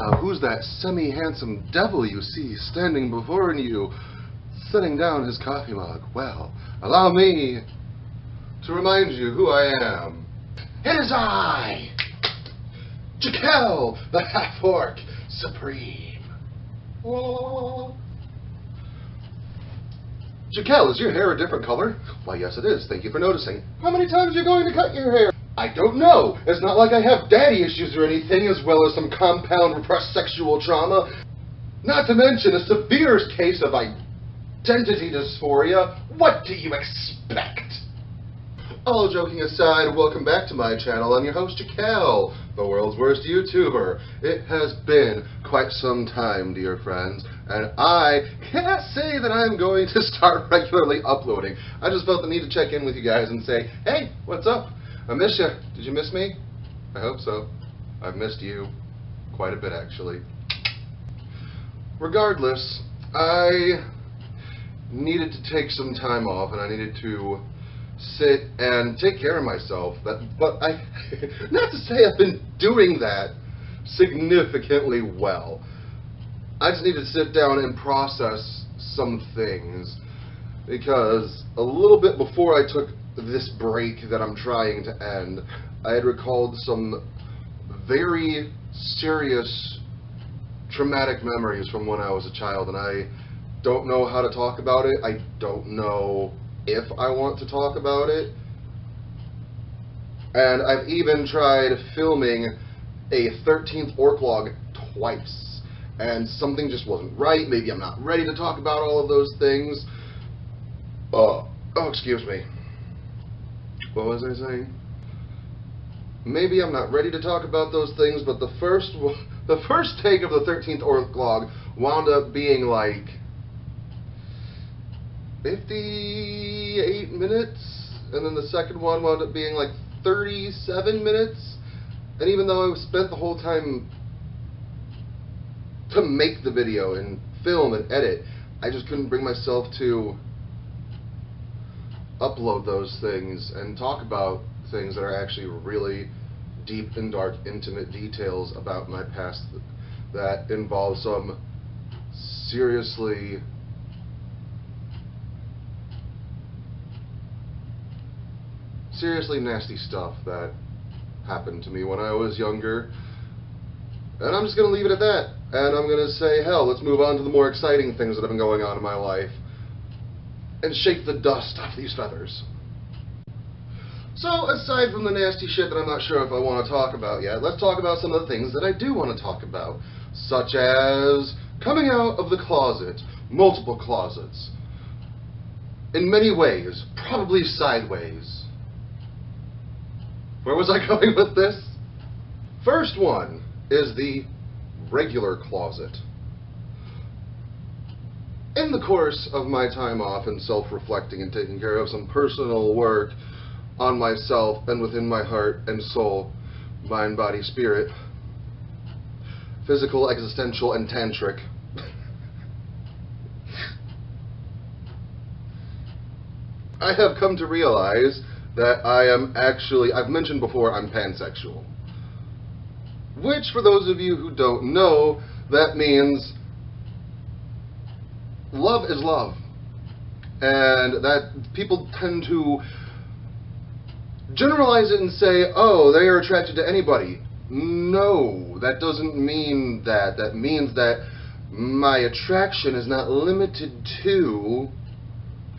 Ah, who's that semi-handsome devil you see standing before you, setting down his coffee mug? Well, allow me to remind you who I am. It is I, Jakel, the half-orc supreme. Jakel, is your hair a different color? Why, yes it is. Thank you for noticing. How many times are you going to cut your hair? I don't know. It's not like I have daddy issues or anything, as well as some compound repressed sexual trauma. Not to mention a severe case of identity dysphoria. What do you expect? All joking aside, welcome back to my channel. I'm your host, Jakel, the world's worst YouTuber. It has been quite some time, dear friends, and I cannot say that I'm going to start regularly uploading. I just felt the need to check in with you guys and say, hey, what's up? I miss you. Did you miss me? I hope so. I've missed you quite a bit, actually. Regardless, I needed to take some time off, and I needed to sit and take care of myself. But I, not to say I've been doing that significantly well. I just needed to sit down and process some things, because a little bit before I took this break that I'm trying to end, I had recalled some very serious traumatic memories from when I was a child, and I don't know how to talk about it. I don't know if I want to talk about it. And I've even tried filming a 13th orc log twice, and something just wasn't right. Maybe I'm not ready to talk about all of those things. Oh, excuse me. What was I saying? Maybe I'm not ready to talk about those things, but the first take of the 13th orc log wound up being like 58 minutes, and then the second one wound up being like 37 minutes, and even though I spent the whole time to make the video and film and edit, I just couldn't bring myself to upload those things and talk about things that are actually really deep and dark, intimate details about my past that involve some seriously nasty stuff that happened to me when I was younger. And I'm just going to leave it at that. And I'm going to say, hell, let's move on to the more exciting things that have been going on in my life and shake the dust off these feathers. So, aside from the nasty shit that I'm not sure if I want to talk about yet, let's talk about some of the things that I do want to talk about, such as coming out of the closet, multiple closets, in many ways, probably sideways. Where was I going with this? First one is the regular closet. In the course of my time off and self-reflecting and taking care of some personal work on myself and within my heart and soul, mind, body, spirit, physical, existential, and tantric, I have come to realize that I am actually, I've mentioned before, I'm pansexual. Which, for those of you who don't know, that means love is love. And that people tend to generalize it and say, oh, they are attracted to anybody. No, that doesn't mean that. That means that my attraction is not limited to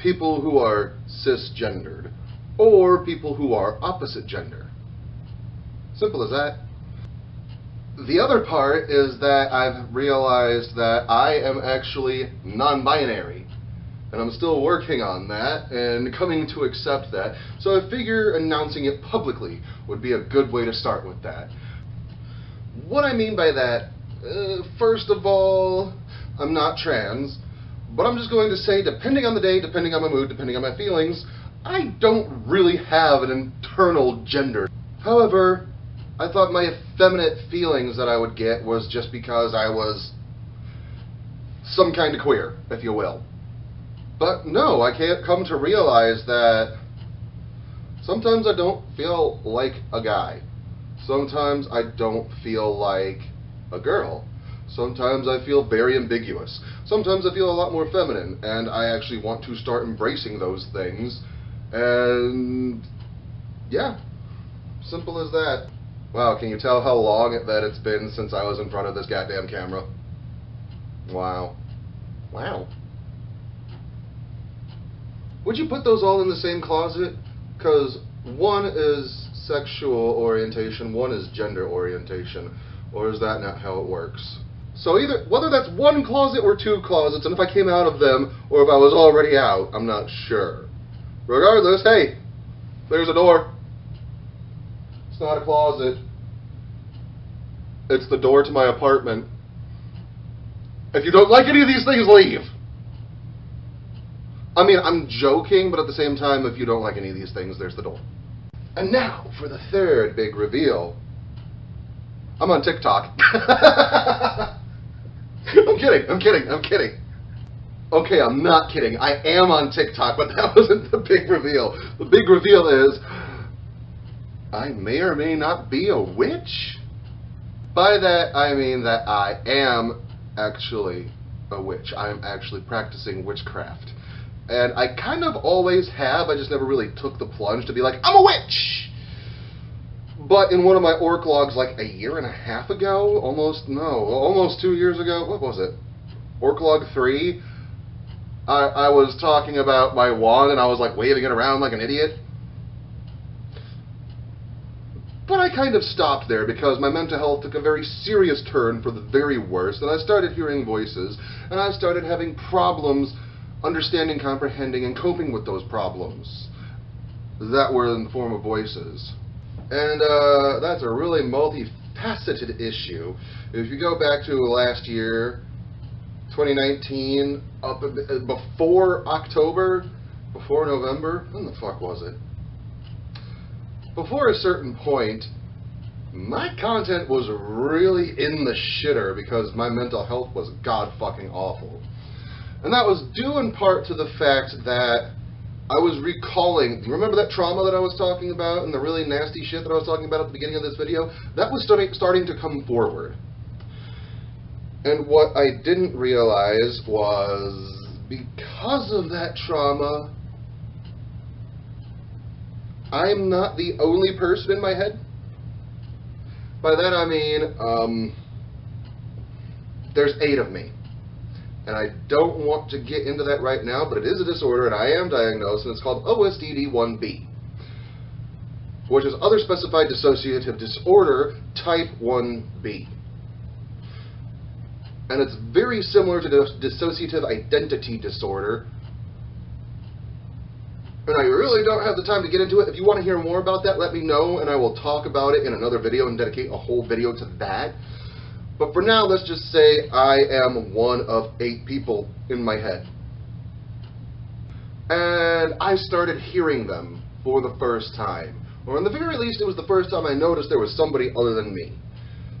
people who are cisgendered or people who are opposite gender. Simple as that. The other part is that I've realized that I am actually non-binary, and I'm still working on that and coming to accept that, so I figure announcing it publicly would be a good way to start with that. What I mean by that, first of all, I'm not trans, but I'm just going to say, depending on the day, depending on my mood, depending on my feelings, I don't really have an internal gender. However, I thought my effeminate feelings that I would get was just because I was some kind of queer, if you will. But no, I can't come to realize that sometimes I don't feel like a guy. Sometimes I don't feel like a girl. Sometimes I feel very ambiguous. Sometimes I feel a lot more feminine, and I actually want to start embracing those things. And yeah, simple as that. Wow, can you tell how long that it's been since I was in front of this goddamn camera? Wow. Wow. Would you put those all in the same closet? Because one is sexual orientation, one is gender orientation. Or is that not how it works? So either, whether that's one closet or two closets, and if I came out of them, or if I was already out, I'm not sure. Regardless, hey, there's a door. It's not a closet. It's the door to my apartment. If you don't like any of these things, leave. I mean, I'm joking, but at the same time, if you don't like any of these things, there's the door. And now, for the third big reveal. I'm on TikTok. I'm kidding. Okay, I'm not kidding. I am on TikTok, but that wasn't the big reveal. The big reveal is I may or may not be a witch. By that, I mean that I am actually a witch. I am actually practicing witchcraft. And I kind of always have. I just never really took the plunge to be like, I'm a witch! But in one of my orc logs like a year and a half ago, almost 2 years ago, what was it? Orc log 3, I was talking about my wand and I was like waving it around like an idiot. But I kind of stopped there because my mental health took a very serious turn for the very worst, and I started hearing voices, and I started having problems understanding, comprehending, and coping with those problems that were in the form of voices. And that's a really multifaceted issue. If you go back to last year, 2019, up before October, before November, when the fuck was it? Before a certain point, my content was really in the shitter because my mental health was god-fucking awful. And that was due in part to the fact that I was recalling, you remember that trauma that I was talking about and the really nasty shit that I was talking about at the beginning of this video? That was starting to come forward. And what I didn't realize was, because of that trauma, I'm not the only person in my head. By that I mean, there's 8 of me. And I don't want to get into that right now, but it is a disorder, and I am diagnosed, and it's called OSDD1B, which is Other Specified Dissociative Disorder, Type 1B. And it's very similar to dissociative identity disorder. And I really don't have the time to get into it. If you want to hear more about that, let me know, and I will talk about it in another video and dedicate a whole video to that. But for now, let's just say I am one of 8 people in my head. And I started hearing them for the first time. Or in the very least, it was the first time I noticed there was somebody other than me.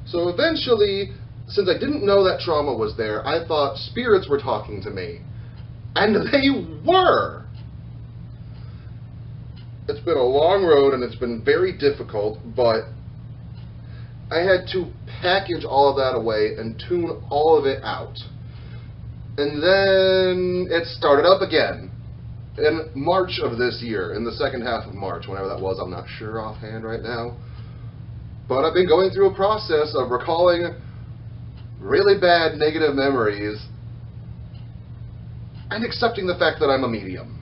So eventually, since I didn't know that trauma was there, I thought spirits were talking to me. And they were! It's been a long road and it's been very difficult, but I had to package all of that away and tune all of it out. And then it started up again in March of this year, in the second half of March, whenever that was. I'm not sure offhand right now. But I've been going through a process of recalling really bad negative memories and accepting the fact that I'm a medium.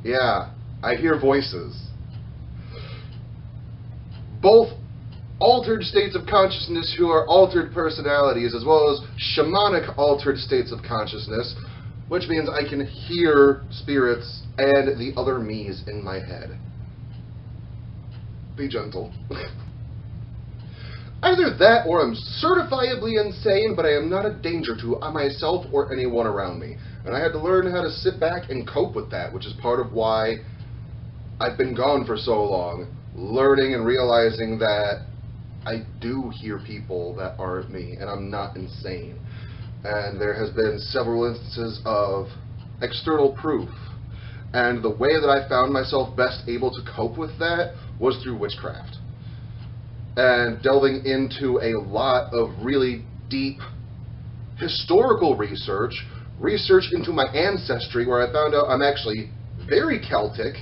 Yeah, I hear voices. Both altered states of consciousness who are altered personalities, as well as shamanic altered states of consciousness, which means I can hear spirits and the other me's in my head. Be gentle. Either that or I'm certifiably insane, but I am not a danger to myself or anyone around me. And I had to learn how to sit back and cope with that, which is part of why I've been gone for so long, learning and realizing that I do hear people that aren't me, and I'm not insane. And there has been several instances of external proof. And the way that I found myself best able to cope with that was through witchcraft. and delving into a lot of really deep historical research into my ancestry, where I found out I'm actually very Celtic,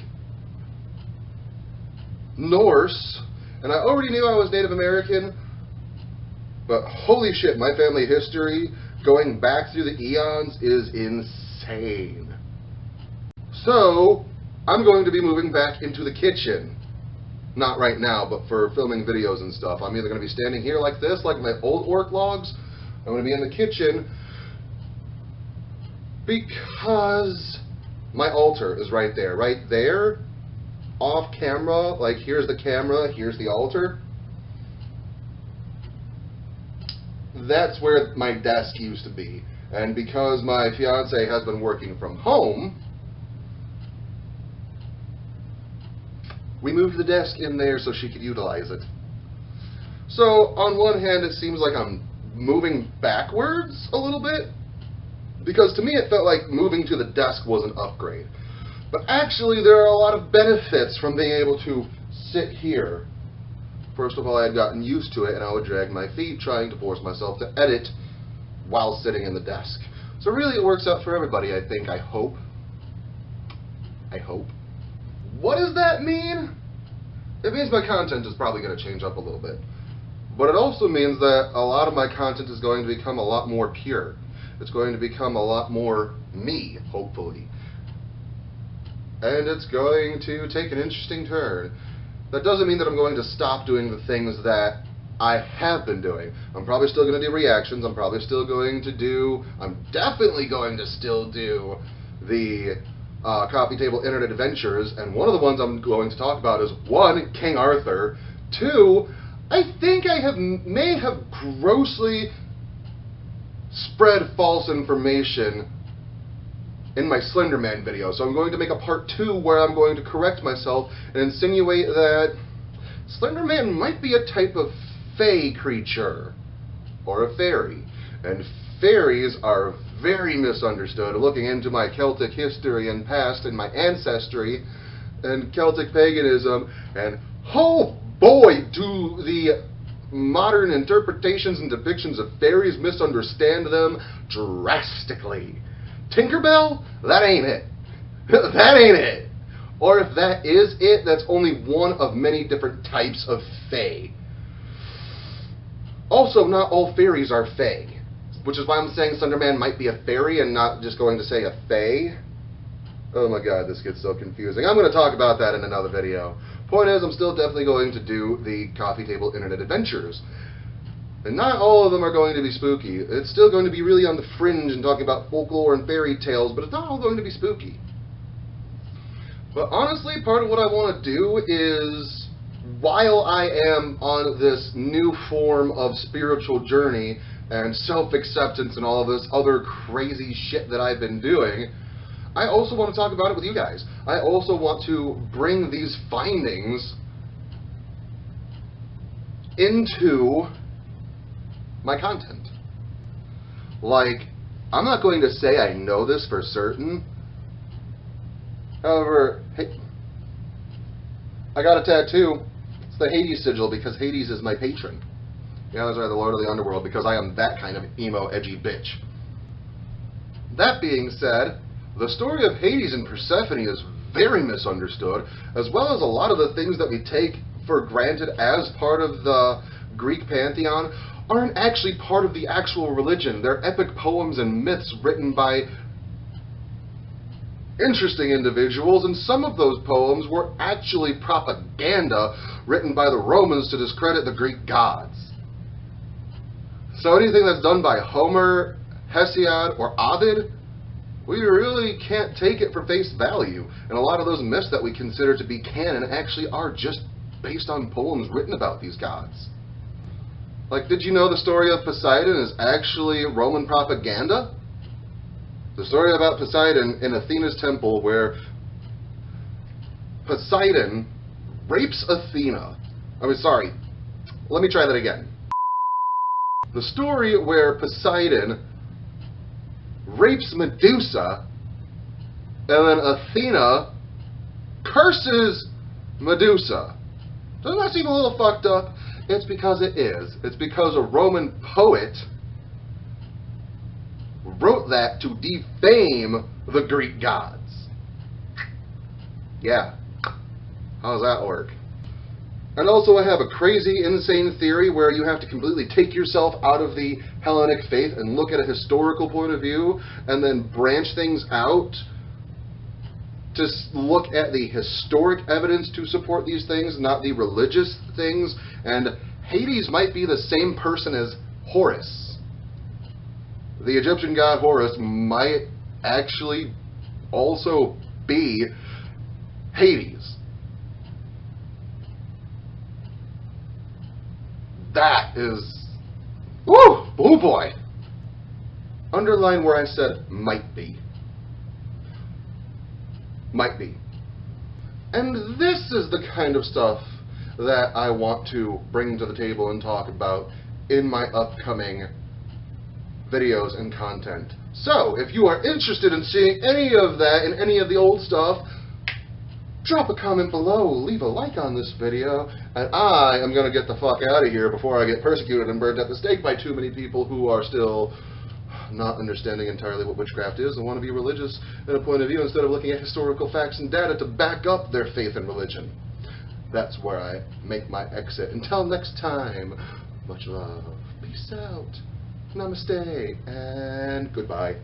Norse, and I already knew I was Native American, but holy shit, my family history going back through the eons is insane. So, I'm going to be moving back into the kitchen. Not right now, but for filming videos and stuff. I'm either going to be standing here like this, like my old orc logs. I'm going to be in the kitchen because my altar is right there. Right there, off camera, like here's the camera, here's the altar. That's where my desk used to be. And because my fiance has been working from home, we moved the desk in there so she could utilize it. So, on one hand, it seems like I'm moving backwards a little bit, because to me it felt like moving to the desk was an upgrade. But actually, there are a lot of benefits from being able to sit here. First of all, I had gotten used to it, and I would drag my feet trying to force myself to edit while sitting in the desk. So really, it works out for everybody, I think. I hope. What does that mean? It means my content is probably going to change up a little bit. But it also means that a lot of my content is going to become a lot more pure. It's going to become a lot more me, hopefully. And it's going to take an interesting turn. That doesn't mean that I'm going to stop doing the things that I have been doing. I'm probably still going to do reactions. I'm definitely going to still do the coffee table internet adventures, and one of the ones I'm going to talk about is 1, King Arthur. 2, I think I may have grossly spread false information in my Slenderman video, so I'm going to make a part 2 where I'm going to correct myself and insinuate that Slenderman might be a type of fey creature, or a fairy, and fairies are very misunderstood. Looking into my Celtic history and past and my ancestry and Celtic paganism, and oh boy, do the modern interpretations and depictions of fairies misunderstand them drastically. Tinkerbell? That ain't it. That ain't it. Or if that is it, that's only one of many different types of fae. Also, not all fairies are fae, which is why I'm saying Slenderman might be a fairy and not just going to say a fae. Oh my god, this gets so confusing. I'm going to talk about that in another video. Point is, I'm still definitely going to do the coffee table internet adventures. And not all of them are going to be spooky. It's still going to be really on the fringe and talking about folklore and fairy tales, but it's not all going to be spooky. But honestly, part of what I want to do is, while I am on this new form of spiritual journey and self-acceptance and all of this other crazy shit that I've been doing, I also want to talk about it with you guys. I also want to bring these findings into my content. Like, I'm not going to say I know this for certain. However, hey, I got a tattoo. It's the Hades sigil because Hades is my patron. Yeah, that's right, the Lord of the Underworld, because I am that kind of emo, edgy bitch. That being said, the story of Hades and Persephone is very misunderstood, as well as a lot of the things that we take for granted as part of the Greek pantheon aren't actually part of the actual religion. They're epic poems and myths written by interesting individuals, and some of those poems were actually propaganda written by the Romans to discredit the Greek gods. So anything that's done by Homer, Hesiod, or Ovid, we really can't take it for face value. And a lot of those myths that we consider to be canon actually are just based on poems written about these gods. Like, did you know the story of Poseidon is actually Roman propaganda? The story about Poseidon in Athena's temple, where Poseidon rapes Athena. Let me try that again. The story where Poseidon rapes Medusa, and then Athena curses Medusa. Doesn't that seem a little fucked up? It's because it is. It's because a Roman poet wrote that to defame the Greek gods. Yeah. How does that work? And also I have a crazy, insane theory where you have to completely take yourself out of the Hellenic faith and look at a historical point of view and then branch things out to look at the historic evidence to support these things, not the religious things. And Hades might be the same person as Horus. The Egyptian god Horus might actually also be Hades. That is... Woo! Oh boy! Underline where I said might be. Might be. And this is the kind of stuff that I want to bring to the table and talk about in my upcoming videos and content. So, if you are interested in seeing any of that and any of the old stuff, drop a comment below, leave a like on this video, and I am going to get the fuck out of here before I get persecuted and burned at the stake by too many people who are still not understanding entirely what witchcraft is and want to be religious in a point of view instead of looking at historical facts and data to back up their faith in religion. That's where I make my exit. Until next time, much love, peace out, namaste, and goodbye.